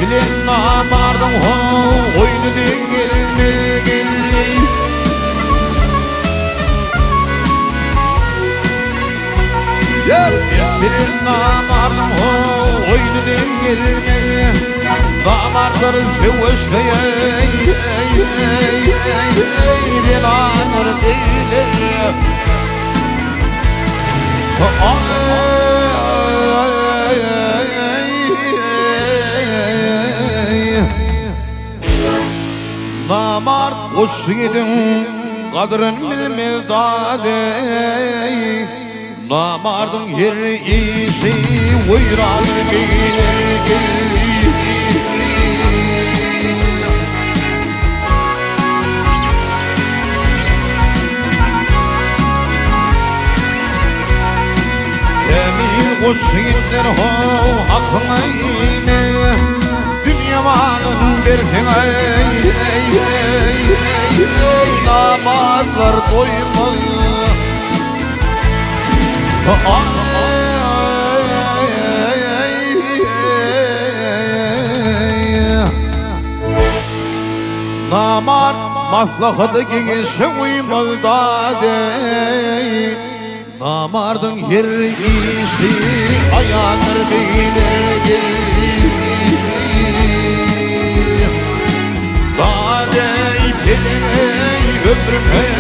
bilen namardan oyunu gelme gelme. Bilen namardan oyunu gelme. Namarlar sevişte dilanır değilir. Namart hoş gidin kadrın bilmez dadey. Namardın yeri iyisi uyran bilir gelir. Emir hoş gider hakkına ine. Dünya malın versen namarlar doymaz. Namar maslahatı giyişe uymaz dadey. Namardın yeri iyisi ayanır bilir gelir. Dadey peley ömrüm hey.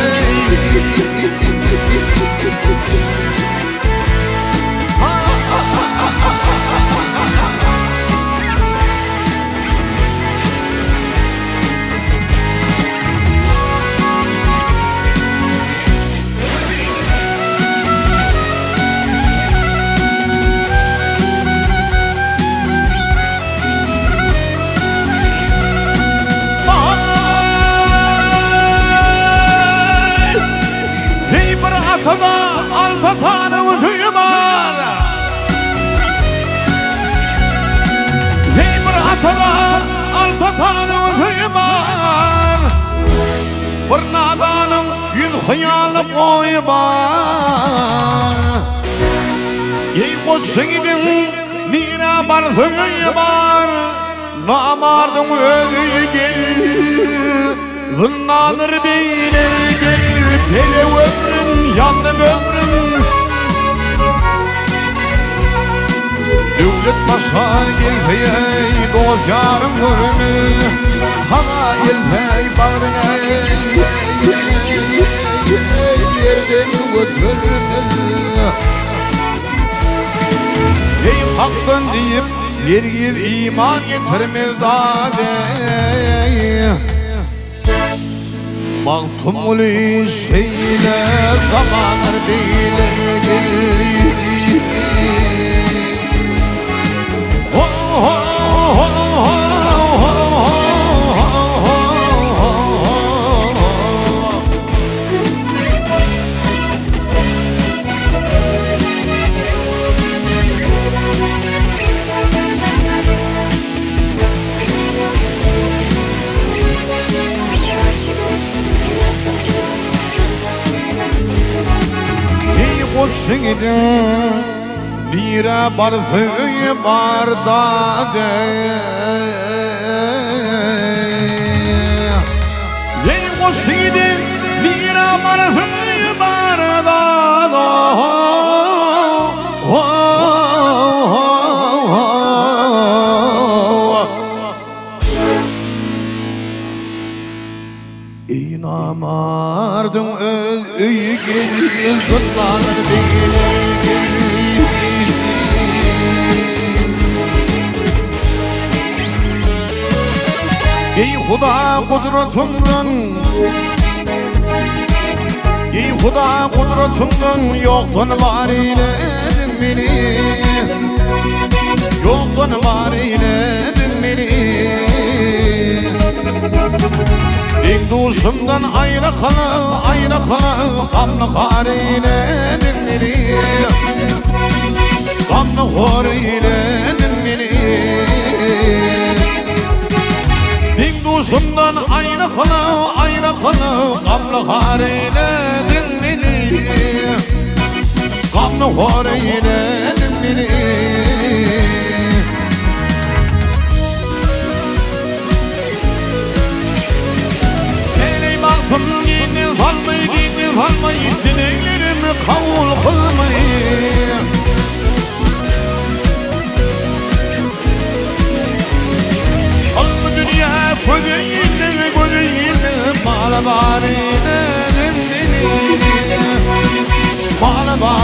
Alta tanım tüyü var. Hey bir atada alta tanım tüyü var. Bir nadanın yüz hayalı boyu var. Ey koşu gidin nira var tüyü var. Namardın ölü gel. Zınnanır beyler gel. Pele ömrüm yandım ömrüm. Devlet başa gelfey dost yarım görme. Hava gelfey bağrına yerden götürme. Ey hakkın deyip yergiz iman getirmez dadey. Mağtumlu şeyler kapanır bilir gelir. Hoş gidin bire barzı barda de. Ey hoş gidin bire barzı barda da. Ey namardın öy gel zırlanır bilir gelir. Ey Huda kudretimden, ey Huda kudretimden yoktan var eyledin beni. Yoktan var eyledin beni. Dik duşumdan ayrı kalı gamlı kar eyledin beni. Gamlı kar eyledin beni. Dik duşumdan ayrı kalı gamlı kar eyledin beni. Gamlı kar eyledin beni.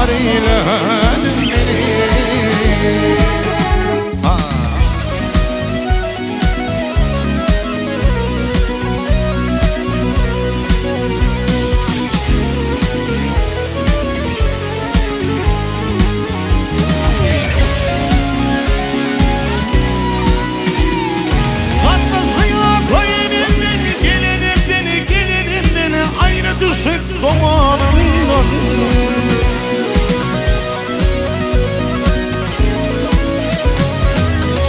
bahar eyledin beni. Düşüp dumanından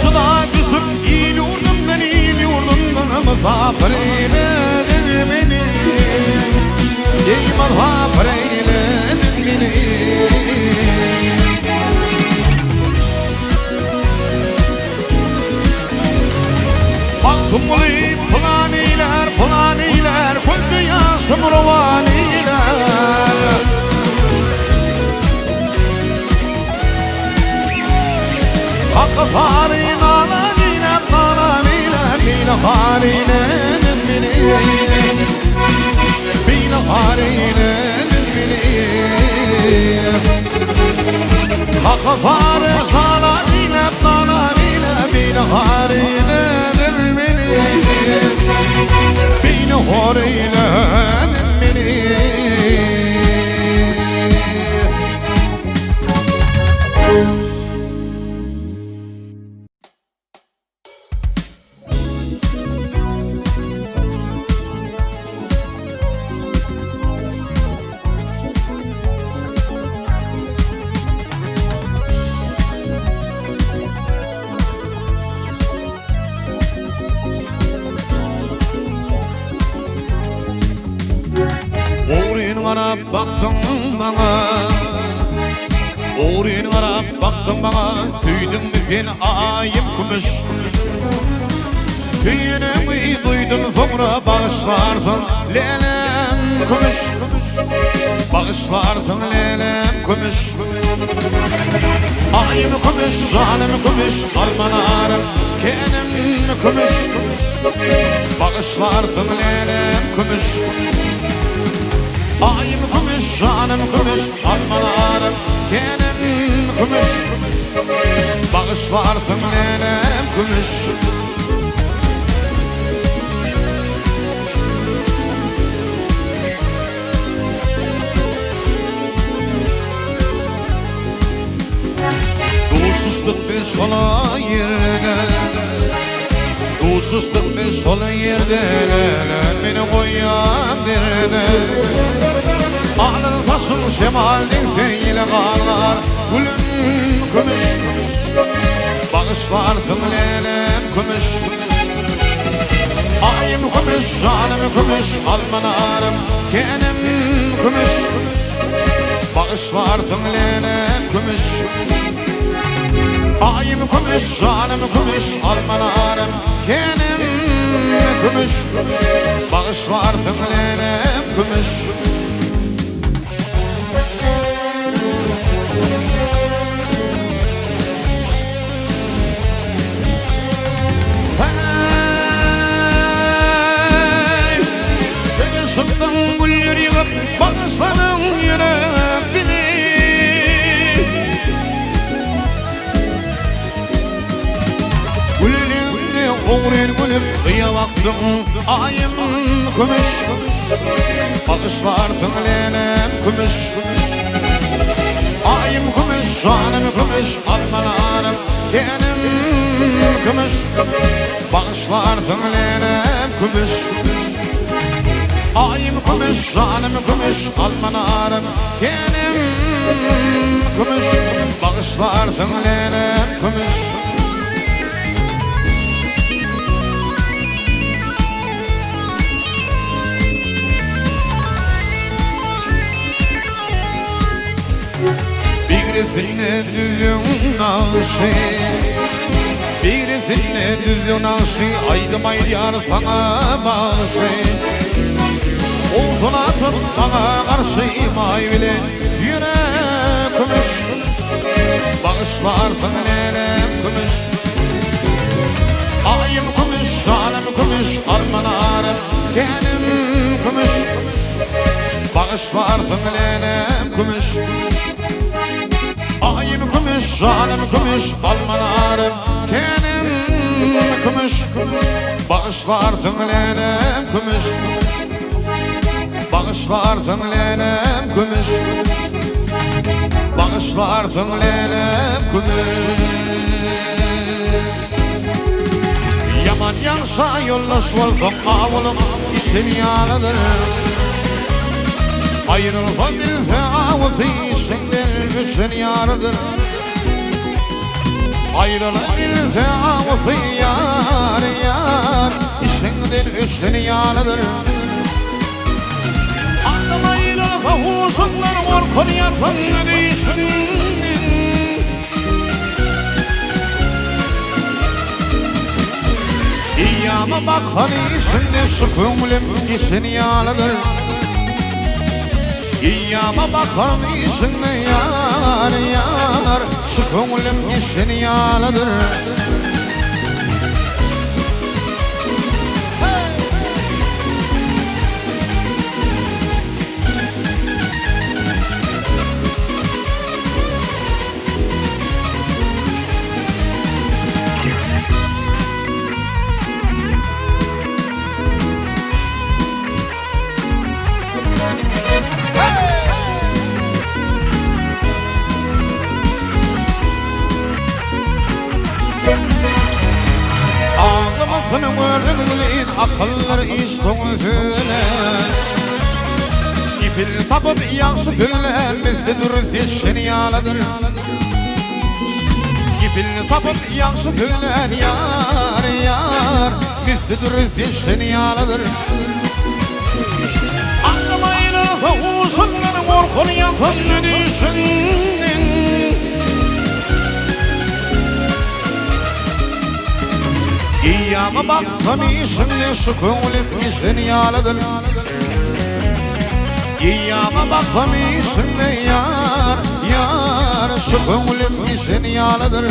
Sıda düşüp il yurdumdan Misafir eyledin beni. Ey misafir eyledin beni. Baktım uli planiler Güldü yaşım rovaniler. Hakkı farin alaniler Bine farinedin beni. Bine farinedin beni. Hakkı farin alaniler Bine farinedin beni. Beni hor eyledin beni. Qarab baktın bana, oğrun qarab baktın bana. Süydün mü sen ayım kumuş, süyünümü duydun sonra bağışlarsın lelem kumuş. Bağışlarsın lelem kumuş. Ayım kumuş, canım kumuş, almanarım kenim kumuş. Bağışlarsın lelem kumuş. Ayım kumuş, canım kumuş, almalarım kenim kumuş. Bağışlarsın lelem kumuş. Duşuştuk biz sola yerde, duşuştuk biz sola yerde. Lelem beni koyan derde. Ağlar taşın şemaldin feyle qarlar Gülün kumuş. Bağışlarsın lelem kumuş. Ayım kumuş, canım kumuş, almanarım kenim kumuş. Bağışlarsın lelem kumuş. Ayım kumuş, canım kumuş, almanarım kenim kumuş. Bağışlarsın lelem kumuş. Bağışlanın yürek dili. Gülünde oğrun gülüm kıya baktım ayım kumuş. Bağışlarsın lelem kumuş. Ayım kumuş, canım kumuş, almanarım kenim kumuş. Bağışlarsın lelem kumuş. Ayım kumuş, canım kumuş, almanarım kenim kumuş. Bağışlarsın lelem kumuş. Birisine düzün naşı, birisine düzün naşı. Aydım aydiyar sana başı. Olsun atıp bana karşı imay bilen yürek kumuş. Bağışlarsın lelem kumuş. Ayım kumuş, canım kumuş, almanarım kenim kumuş. Bağışlarsın lelem kumuş. Ayım gümüş, canım gümüş, almanarım kenim gümüş. Bağışlardın lenem gümüş, bağışlardın lenem gümüş, bağışlardın lenem gümüş. Yaman yansa yollaş oldum avulum işin yalıdır. Ayrılma bilfe avufi işinden güçün yarıdır. Ayrılma bilfe avufi yar yar işinden güçün yalıdır. Anlam ayrılma huzunlar korkun yatın değilsin. İyyama bak hani işinde şu kümlüm işin yalıdır. İyyama bak hani işinde yar yar şu kümlüm işin yalıdır. Ağlamasını gördüğün akıllar iş toğuzuyla İpil tapıp yakşı tülen bizde dur işin yalıdır. İpil tapıp yakşı tülen yar yar bizde dur işin yalıdır. Ağlamayla huzunların korkun yatın düşün. İyyama baksam işimde şu kümlüm işin yalıdır. İyyama baksam işimde yar yar şu kümlüm işin yalıdır.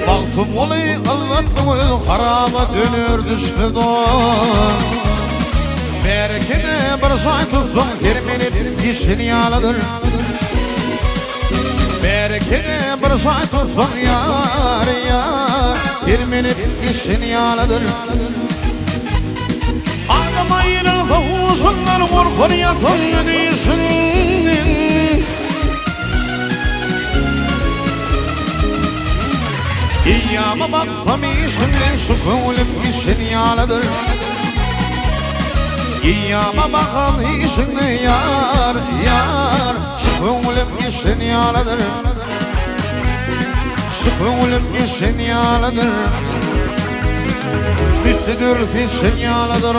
Baktım olayı anlattım harama dönür düştü don. Belki de bir say tutsun firmenip işin yalıdır. Belki de bir say tutsun yar yar firmenip işin yalıdır. Ağlamayın huzunlar korkun yatın düşün. İyyama baksam işimde şu kümlüm işin yalıdır. İyyama baksam işimde yar yar şu kümlüm işin yalıdır. Şu kümlüm işin yalıdır. Bittidir işin yalıdır.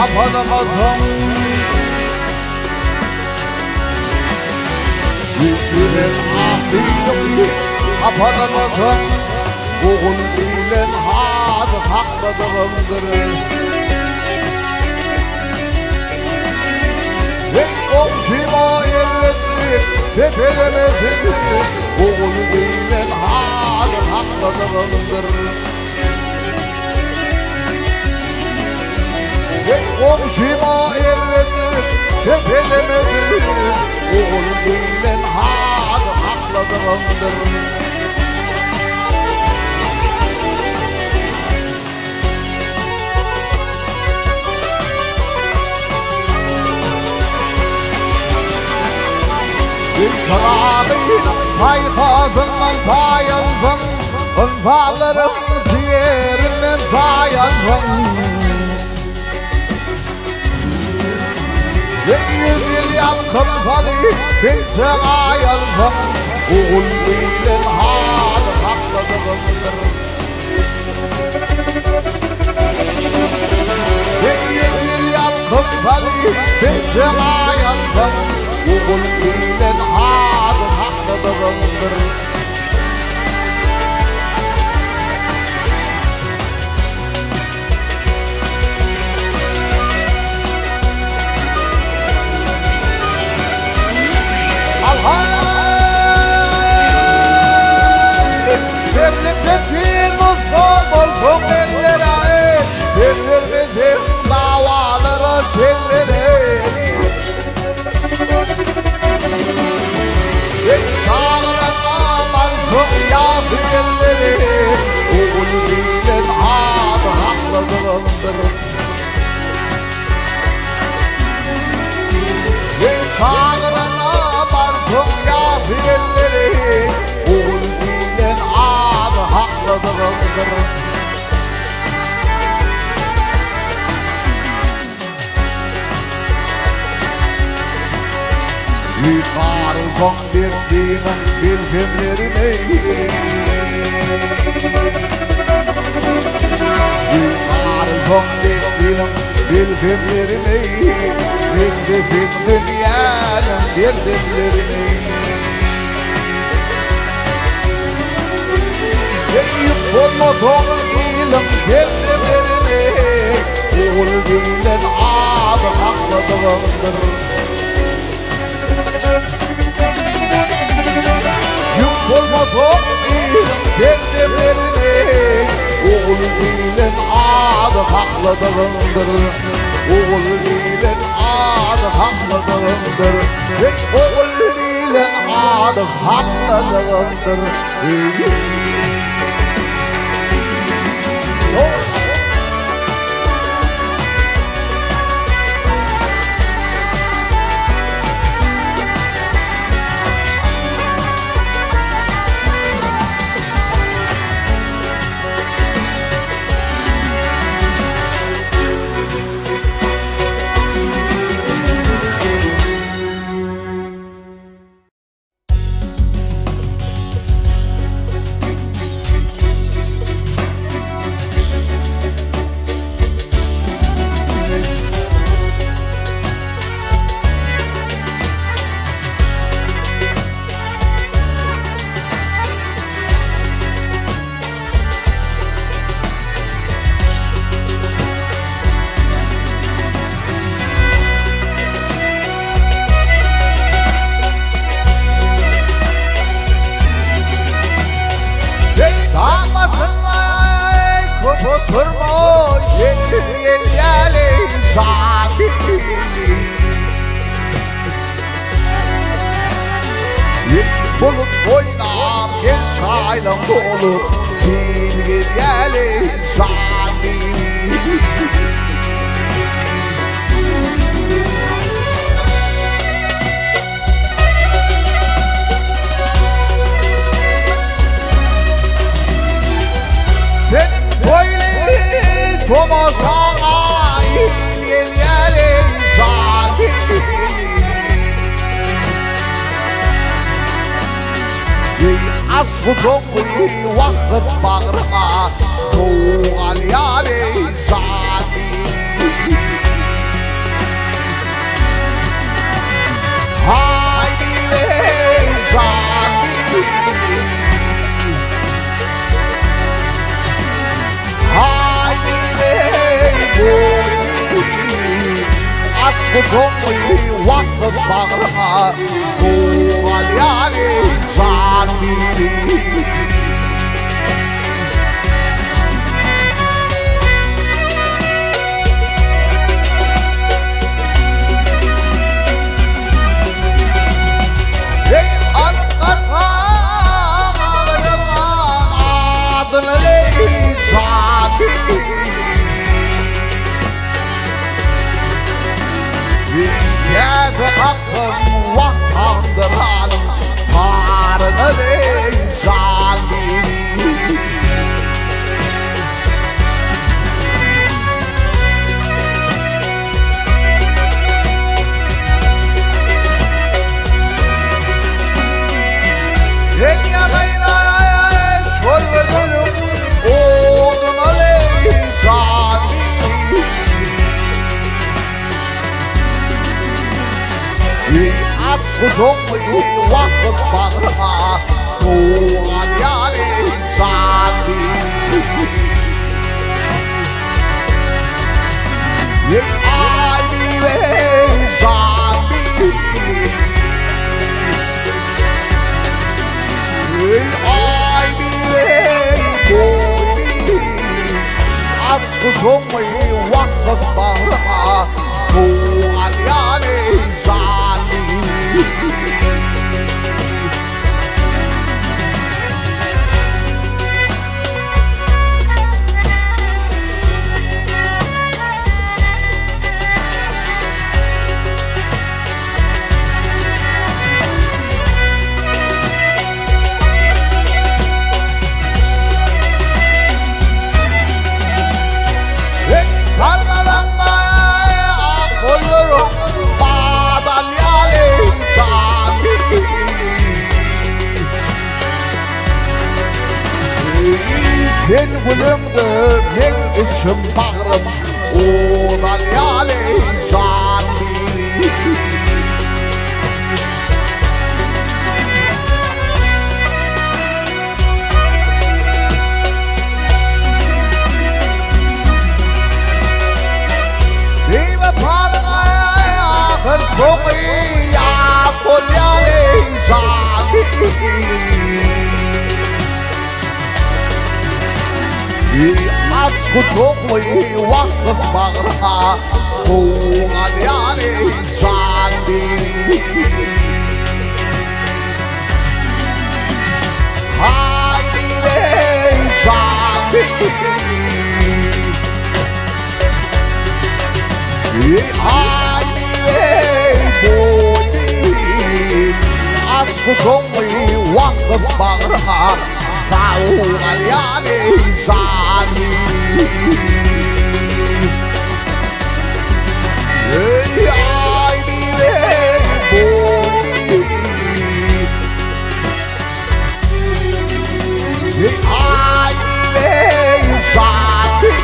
Kapanamazım. Yüzüren akıydım kapanamazım. Oğul bilen hadı hakladığımdır. Hey komşuma elletti tepelemezim. Oğul bilen hadı hakladığımdır. Hey komşuma elletti tepelemezim. Oğul bilen hadı hakladığımdır. Dağıyla tay kazından tayansın Önsallarım ciğerine sayansın Yüzül yankın fali binse ayansın Oğul bilen halı haklıdığındır Yüzül yankın fali binse ayansın Oğul bilen halı haklıdığındır Birliktetin uzman olsun ellere Birbirimizin davaları sellere Sağlığına mansuk yafirleri Oğul bilen adı haklıdığındır Sağlığına mansuk yafirleri Oğul bilen adı haklıdığındır Yıkarsan bir dinin bilgimlerini Yıkarsan bir dinin bilgimlerini Bildisin dünyanın bilgimlerini Yık olmasan ilim bilgimlerini Oğul bilen adı haklıdığındır Yük olmasan ilim bilgimlerini Oğul bilen adı haklıdığındır Oğul bilen adı haklıdığındır Oğul bilen adı haklıdığındır Oturma yeli sabi Bulut oynam gel saylan dolu Fil yeli sabi Como sana il yeli sabi Aslı zongu vakit bağırma Soğal yeli sabi Haydi le sabi Aslı zongu vakit bağırma Soğal yeli sabi Yedi kapım vatandır hanım yanayla şol ölürüm oğluna leyzani Asıl vakit bağrıma soğan yani insani Ay bir zani Ay bir boyni Asıl vakit bağrıma soğan yani insani Sen gülündü men işim bağrım Odan yâli zanni Deyme parına ahır soğu ya Kol yâli zanni Asıl vakit bağrıma soğan yani zanni Haydi zanni Haydi boyni Asıl vakit bağrıma soğan yani zanni Ay bir boyni Ay bir zanni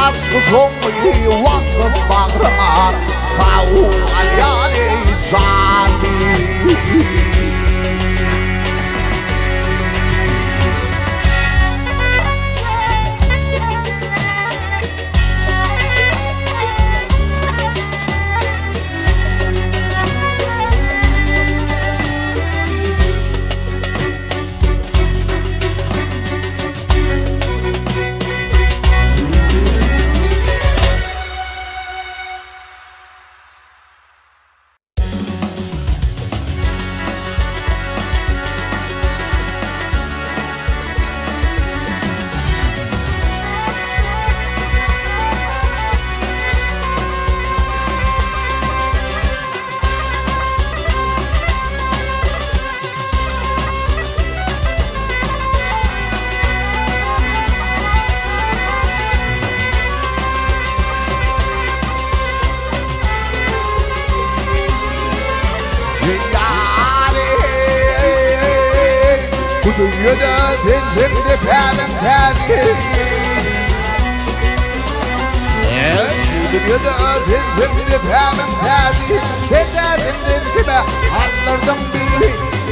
Asıl vakit bağrıma soğan yani zanni Bu dünyada zindimde perdin terzi Bu dünyada zindimde perdin terzi Sen de zindin gibi anlardın biri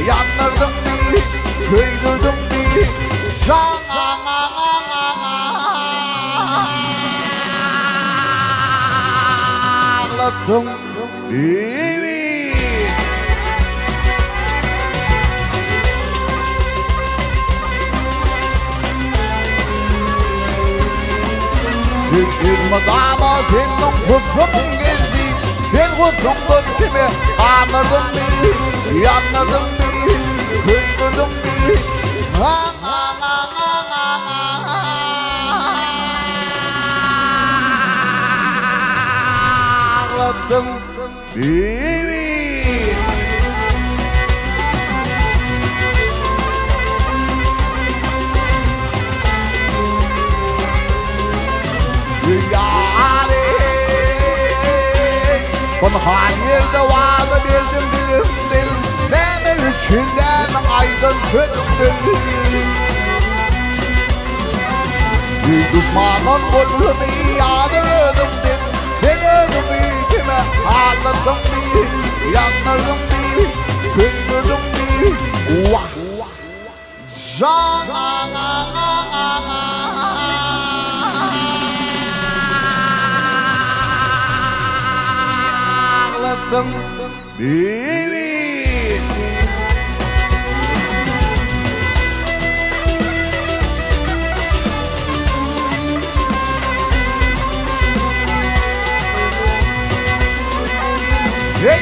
Yanlardın biri Köydürdün biri Sana ağlattın biri Madama senin kuzunun genci Sen kuzundun kimi anladın biri Yanladın biri Köydürdün biri Ağlattın biri Bana hayırda vaada bildim bilim dilim Neme üçünden aydan fedimdir Düşmanın bolluğunu yadırdım din Fedimdir kime ağladım bir Yandırdım bir Kıydırdım bir Vah Ağladım bir Hey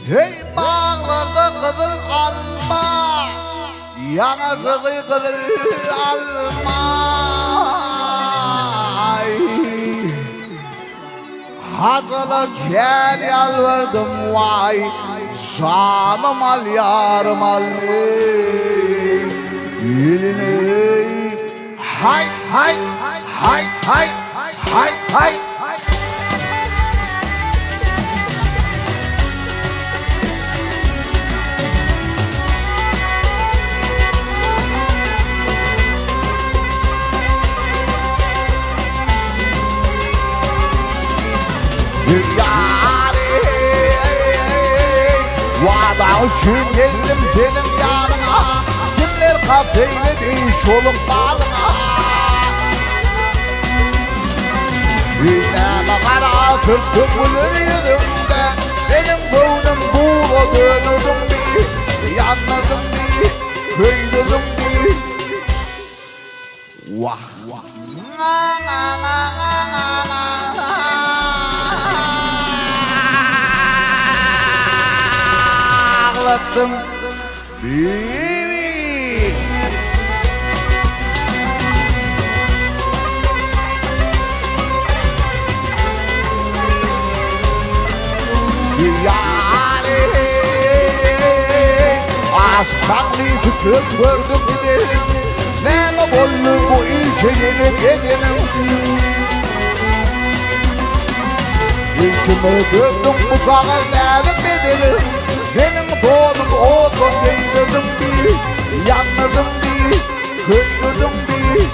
Hey bağlarda kızıl alma Yanası kızıl alma Hazılı gel yalvardım vay Canım al yarım al Elini Hay hay hay hay hay hay Vada üçün geldim senin yanına Kimler kafeyle değil şoluk balına Yüzleme kara sürttüm bulur yüzümde Benim boynum buğla dönürdüm bir Yanırdım bir Köydürdüm bir Vah vah Ağlattım bir Yani aşk sanlı fikir gördüm gidelim Ne bollu bu işe gelip edelim İlkimi döndüm bu sağa dedim edelim Benim doğdum oğlum değdirdim bir Yanırdım bir Köydürdüm bir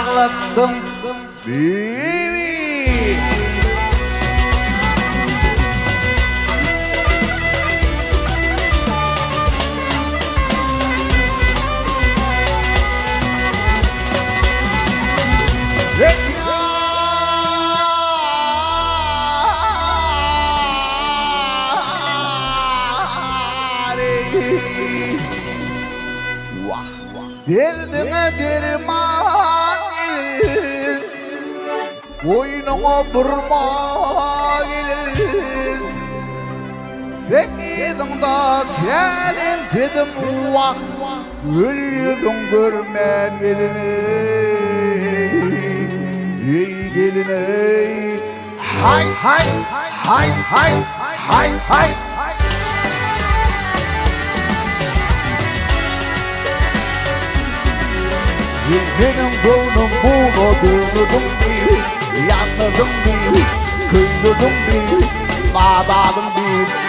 Ağlattım bir Derdine derman gelir Boynuma burma gelir Fekidinde gelin dedim vah Gül yüzün görmen gelin Ey gelin ey Hay hay hay hay hay hay Benim boynum buğla dönürdüm bir Yanırdım bir Köydürdüm bir Bağdadım bir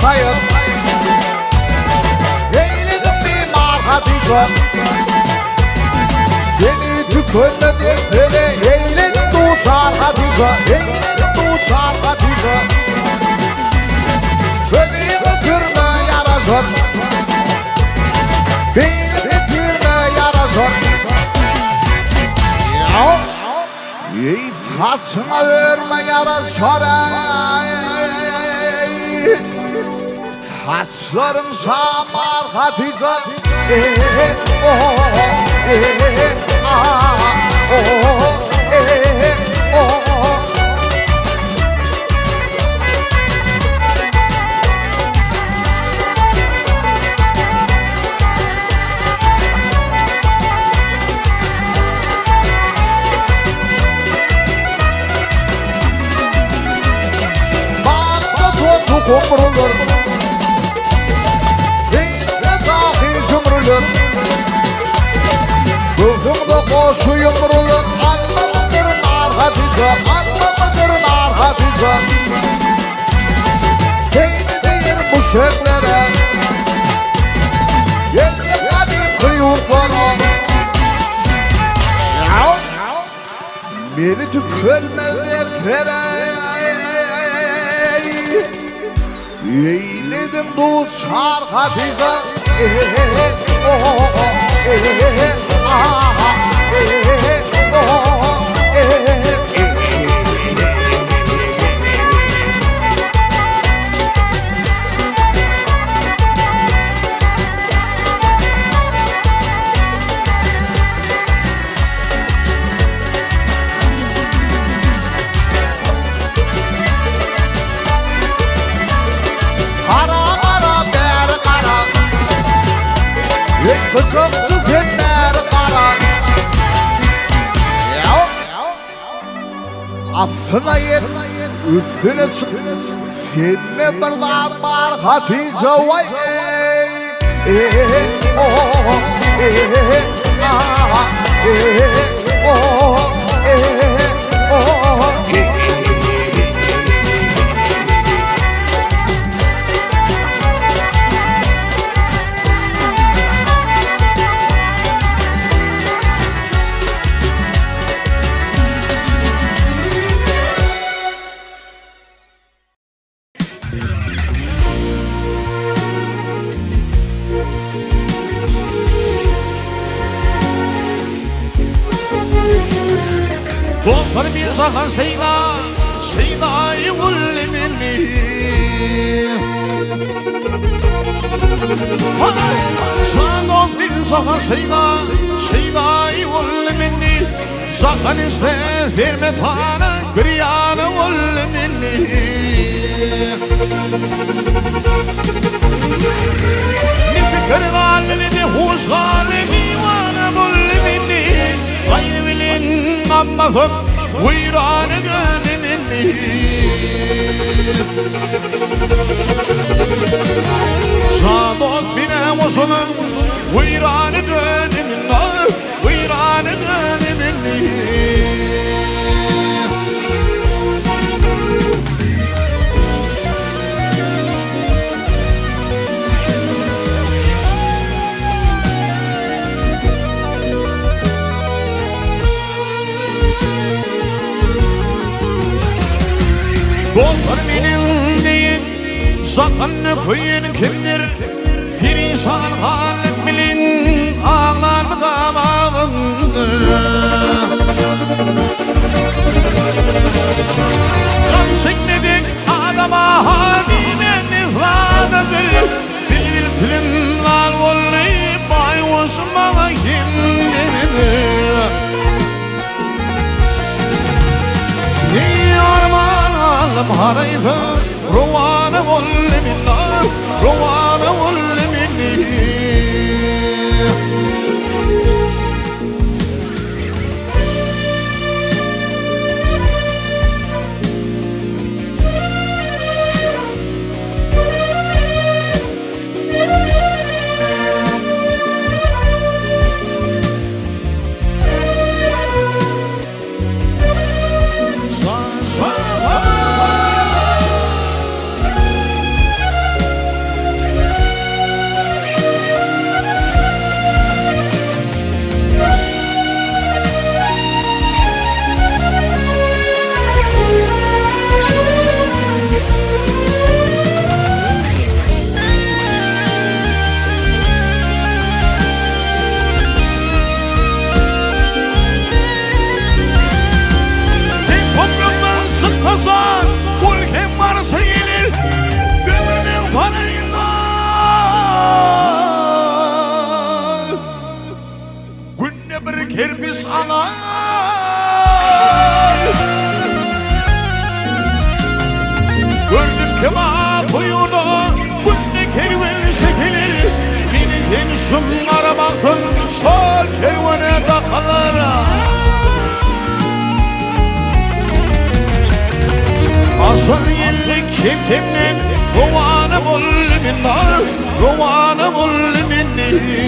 hayat Eyledim bir marhatiza Beni tükönmedir beni Eyledim tuğsar hatiza Eyledim tuğsar hatiza yaraşır beni bitirme yaraşır ey fasına verme yaraşır fasların samar Hatice kumrulur Beyne dahi zümrülür Ruhumda koşu yumrulur Anla mıdır nar Hatice Anla mıdır nar Hatice Beyni değil bu şerlere Yelle kadim kıyurtlara Beni tükölmez dertlere Eyledim dostlar Hatice Kızım süfenler kara Affına yer Üstüne çık Seninle birden var Hatice vay Doktor bir sahan Seyda'yı ullemini Sadok bir sahan Seyda'yı ullemini Sahan iste verme tanı Griyanı ullemini Ne fikir galini ne huş galini Vana ullemini Gaybilin Ammazım Uyranı gönlümünü Sadok bine uzunum Uyranı gönlümünü Uyranı gönlümünü Doktor benim değil Zakanlı kuyun kimdir Perişan halim bilin Ağlar mı damağındır Kan çekmedik adama Halimen ifradedir Bir filmler ollayıp Bayuşmağa kim denilir Armanalım harayfı Ruvanı ulli minnar Ruvanı ulli minni kema kuyuda bunne kervan şekelir beni gençim aramakın sol kervane takılır asıl yellik kim kimden ruvanı bul minnar ruvanı bul minni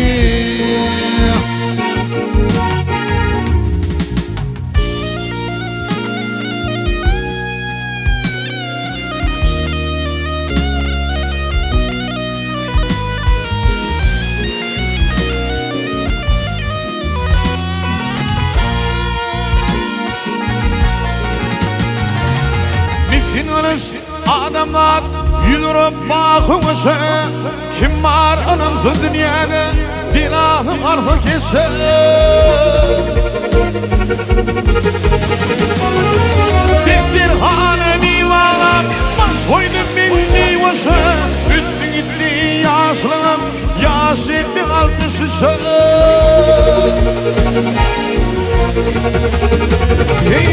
adamlar yürüp bakışı kim var anamsız dünyada dilahım arfı kese defter hanemi var baş koydum ben meyvesi üttü gitti yaşlım yaş etti altmışısı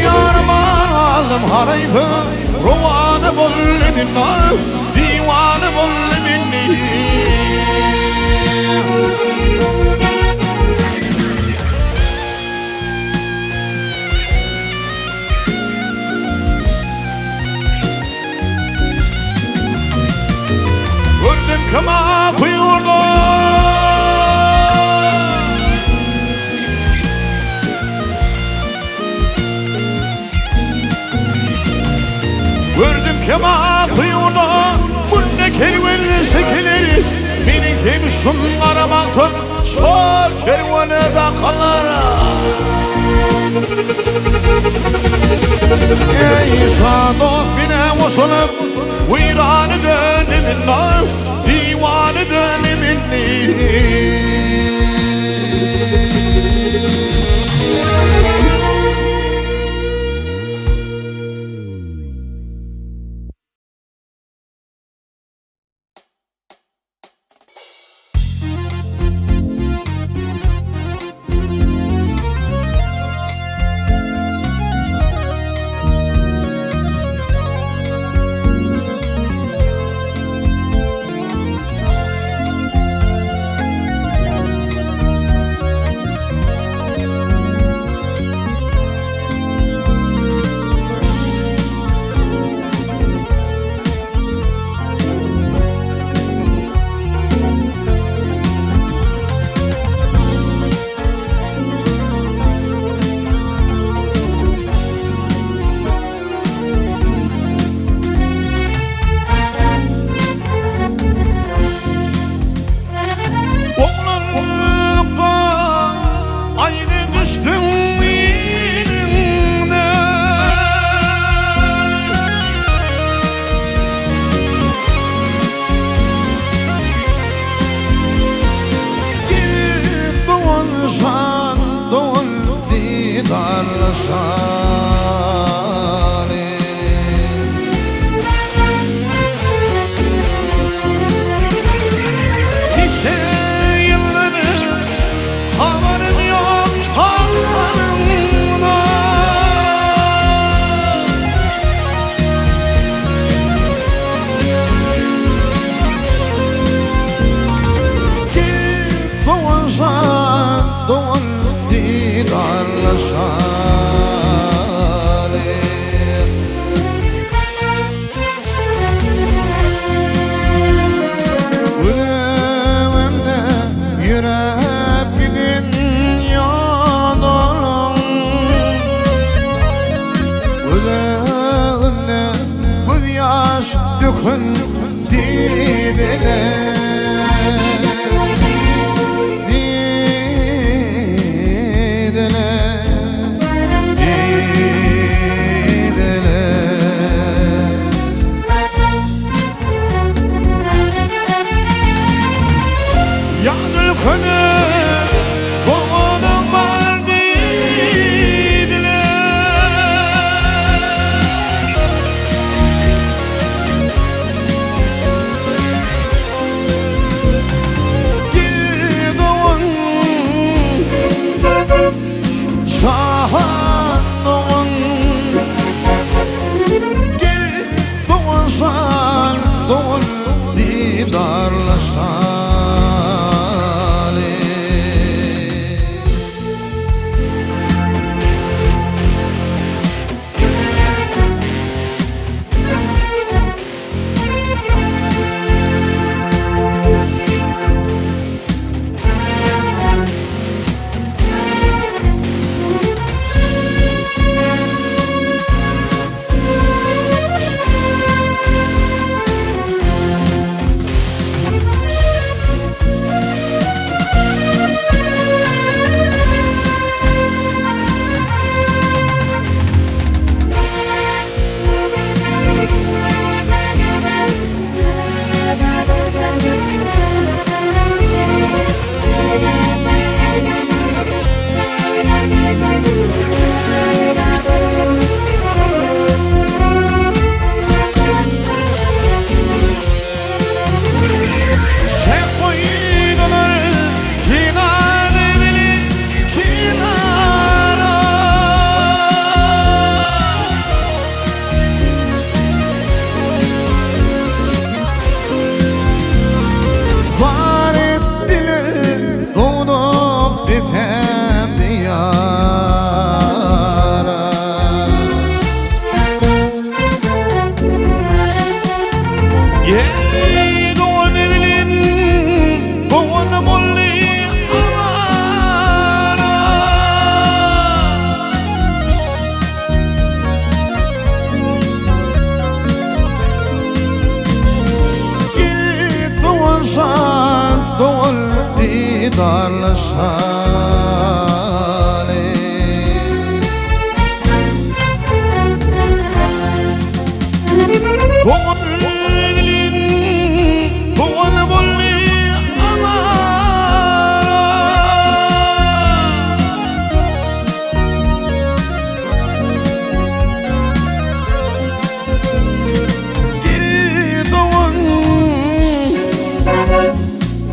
yarman aldım harayfı ruvanı bul minnar divanı bul minni gördüm kama kuyurdu gördüm kema kuyuda bunne kervanlı şekeleri beni kimsun aramakın sol kervanı da kalır ey sadof bine usulüp viranı döneminler divanı döneminler Doğun evlin, doğun mulli amara. Git doğun şan, doğun didarlaşali. Doğun evlin, doğun mulli amara. Git doğun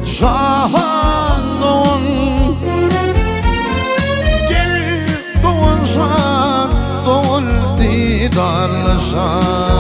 şahan doğun. Gel doğun şan, doğun didarlaşan.